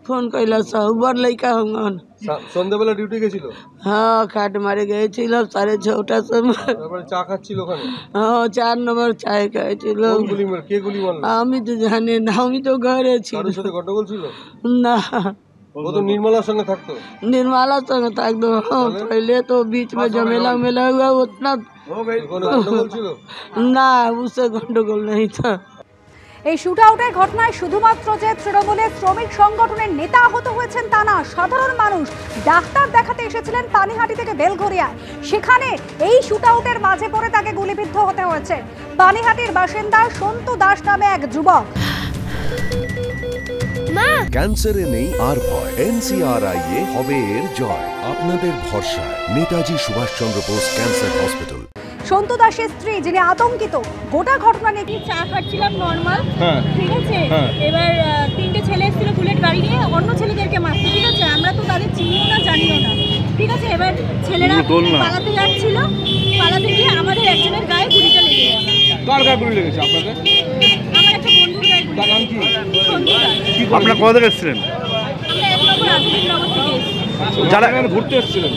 Phone কইলা সবার লইকা হঙ্গন সন্ধ্যাবেলা ডিউটি গেছিল। হ্যাঁ খাট মারে গেছিল 6:30টার সময়। তারপরে চা খাচ্ছিল ওখানে। হ্যাঁ 4 নম্বর চায় খাইছিল। কে গুলি মারলো? আমি তো জানি না, আমি তো ঘরে ছিল। কারোর সাথে গন্ডগোল ছিল না? ও তো निर्मलाর সঙ্গে থাকতো। निर्मला संग থাকতো। पहले तो बीच में झमेला मेला हुआ उतना गंडगोल ছিল না, उससे गंडगोल नहीं था। এই শুট আউটের ঘটনায় শুধুমাত্র যে তৃণমূলের শ্রমিক সংগঠনের নেতা আহত হয়েছেন তা না, সাধারণ মানুষ ডাক্তার দেখাতে এসেছিলেন পানিহাটি থেকে বেলঘরিয়ায়, সেখানে এই শুট আউটের মাঝে পড়ে তাকে গুলিবিদ্ধ হতে হয়েছে। পানিহাটির বাসিন্দা সন্তু দাস নামে এক যুবক। ক্যান্সারে নেই আর ভয়, NCRI হবে এর জয়। আপনাদের ভরসা নেতাজি সুভাষচন্দ্র বোস ক্যান্সার হসপিটাল। সন্তু দাসের স্ত্রী যিনি আতঙ্কিত গোটা ঘটনা নিয়ে। চা খাচ্ছিলাম নর্মাল, ঠিক আছে, এবার 3টে ছেলে এসেছিল বুলেট গাড়ি নিয়ে অন্য ছেলেদেরকে মারতে, ঠিক আছে, আমরা তো তাদের চিনিও না জানিও না, ঠিক আছে। এবার ছেলেরা পালাতে যাচ্ছিল, পালাতে গিয়ে আমাদের একজনের গায়ে গুলিটা লেগে গেল। কার গায়ে গুলি লেগেছে আপনাদের? আমার একটা বন্ধুর গায়ে গুলি। তার নাম কি? আপনারা কোথা থেকে এসেছিলেন? আমরা 1 নম্বর আধুনিকনগর থেকে এসেছি। যারা এখানে ঘুরতে এসেছিলেন?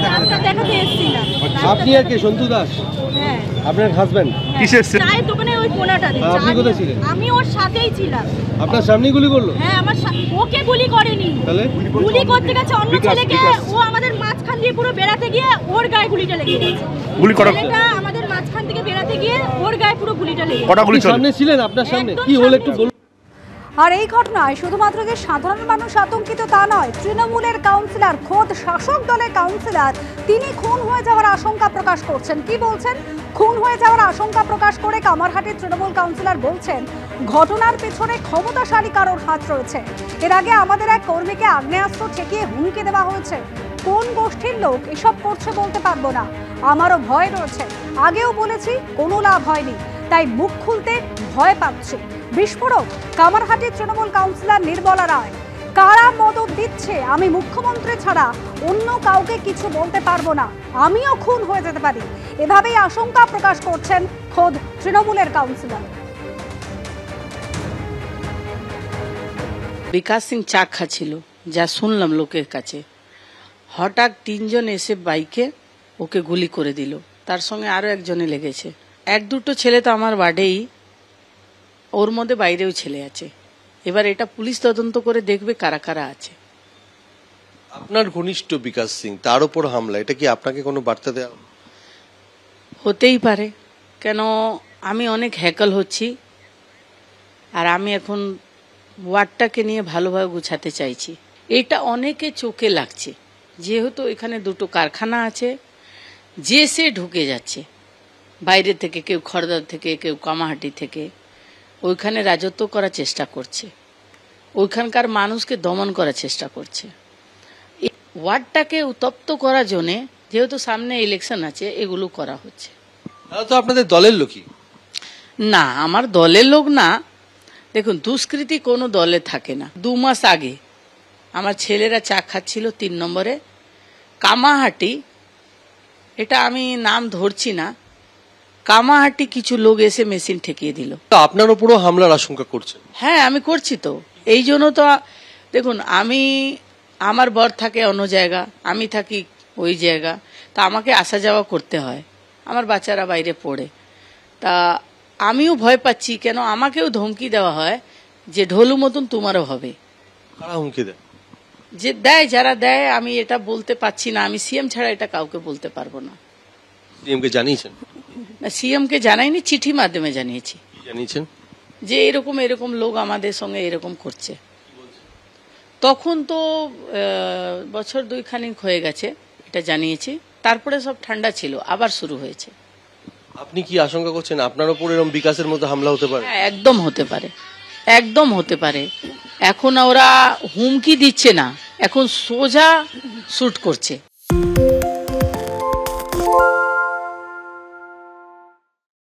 ডাক্তার দেখাতে এসেছিলাম। আপনি আর কি সন্তু দাস? হ্যাঁ। আপনার হাজবেন্ড? কিসে এসেছেন? চায়ের দোকানে ওই কোনাটাতে। আপনি কোথায় ছিলেন? আমি ওর সাথেই ছিলাম। আপনার সামনেই গুলি করলো? হ্যাঁ, আমার ওকে গুলি করেনি, তাহলে গুলি করতে গেছে অন্য ছেলেকে। ও আমাদের মাঝখান দিয়ে পুরো বেড়াতে গিয়ে ওর গায়ে গুলিটা লেগে গেছে। গুলি করা ছেলেটা আমাদের মাঝখান থেকে বেড়াতে গিয়ে ওর গায়ে পুরো গুলিটা লেগে গেছে। কটা গুলি সামনে ছিলেন? আপনার সামনে কি হলো একটু বলুন। আর এই ঘটনায় শুধুমাত্র যে সাধারণ মানুষ আতঙ্কিত তা নয়, তৃণমূলের কাউন্সিলর, খোদ শাসক দলের কাউন্সিলর, তিনি খুন হয়ে যাওয়ার আশঙ্কা প্রকাশ করছেন। কি বলছেন? খুন হয়ে যাওয়ার আশঙ্কা প্রকাশ করে কামারহাটির তৃণমূল কাউন্সিলর বলছেন, ঘটনার পেছনে ক্ষমতাশালী কারোর হাত রয়েছে। এর আগে আমাদের এক কর্মীকে আগ্নেয়াস্ত্র ঠেকিয়ে হুমকি দেওয়া হয়েছে। কোন গোষ্ঠীর লোক এসব করছে বলতে পারবো না, আমারও ভয় রয়েছে। আগেও বলেছি কোনো লাভ হয়নি, তাই মুখ খুলতে ভয় পাচ্ছি। বিস্ফোরক কামারহাটির তৃণমূল কাউন্সিলর নির্মলা রায়। কারা মদত দিচ্ছে আমি মুখ্যমন্ত্রী ছাড়া অন্য কাউকে কিছু বলতে পারবো না, আমিও খুন হয়ে যেতে পারি, এভাবেই আশঙ্কা প্রকাশ করছেন খোদ তৃণমূলের কাউন্সিলর। বিকাশ সিং চা খাচ্ছিল, যা শুনলাম লোকের কাছে। হঠাৎ 3 জন এসে বাইকে ওকে গুলি করে দিল, তার সঙ্গে আরো একজনে লেগেছে। 1-2টো ছেলে তো আমার বাড়েই, ওর মধ্যে বাইরেও ছেলে আছে। এবার এটা পুলিশ তদন্ত করে দেখবে কারা কারা আছে। আপনার ঘনিষ্ঠ বিকাশ সিং, তার উপর হামলা, এটা কি আপনাকে কোনো বার্তা দেওয়া? হতেই পারে, কেন আমি অনেক হ্যাকল হচ্ছি, আর আমি এখন ওয়ার্ডটাকে নিয়ে ভালোভাবে গুছাতে চাইছি। এটা অনেকে চোখে লাগছে, যেহেতু এখানে 2টো কারখানা আছে, যে সে ঢুকে যাচ্ছে বাইরে থেকে, কেউ খড়দা থেকে, কেউ কামাহাটি থেকে, ওইখানে রাজত্ব করার চেষ্টা করছে, ওইখানকার মানুষকে দমন করার চেষ্টা করছে। ওয়ার্ডটাকে উত্তপ্ত করার জন্য, যেহেতু সামনে ইলেকশন আছে, এগুলো করা হচ্ছে। তাহলে তো আপনাদের দলের লোকই? না, আমার দলের লোক না। দেখুন, দুষ্কৃতি কোনো দলে থাকে না। 2 মাস আগে আমার ছেলেরা চা খাচ্ছিল 3 নম্বরে কামাহাটি, এটা আমি নাম ধরছি না, কামাহাটি কিছু লোক এসে মেশিন ঠেকিয়ে দিল। আপনার উপরও হামলার আশঙ্কা করছেন? হ্যাঁ, আমি করছি তো। এই জন্য তো দেখুন, আমার বর থাকে অন্য জায়গা, আমি থাকি ওই জায়গা, তা আমাকে আসা যাওয়া করতে হয়, আমার বাচ্চারা বাইরে পড়ে, তা আমিও ভয় পাচ্ছি। কেন আমাকেও ধমকি দেওয়া হয় যে ঢোলু মতন তোমারও হবে। কারা হুমকি দেয়? যে দেয়, যারা দেয়, আমি এটা বলতে পারছি না। আমি সিএম ছাড়া এটা কাউকে বলতে পারবো না। সিএমকে জানিয়েছেন? সিএমকে জানাইনি, চিঠি মাধ্যমে জানিয়েছি। জানিয়েছেন যে এরকম এরকম লোক আমাদের সঙ্গে এরকম করছে। তখন তো বছর 2 খানিক হয়ে গেছে এটা জানিয়েছি, তারপরে সব ঠান্ডা ছিল, আবার শুরু হয়েছে। আপনি কি আশঙ্কা করছেন আপনার উপর এরকম বিকাশের মতো হামলা হতে পারে? হ্যাঁ, একদম হতে পারে, একদম হতে পারে। এখন ওরা হুমকি দিচ্ছে না, এখন সোজা শুট করছে।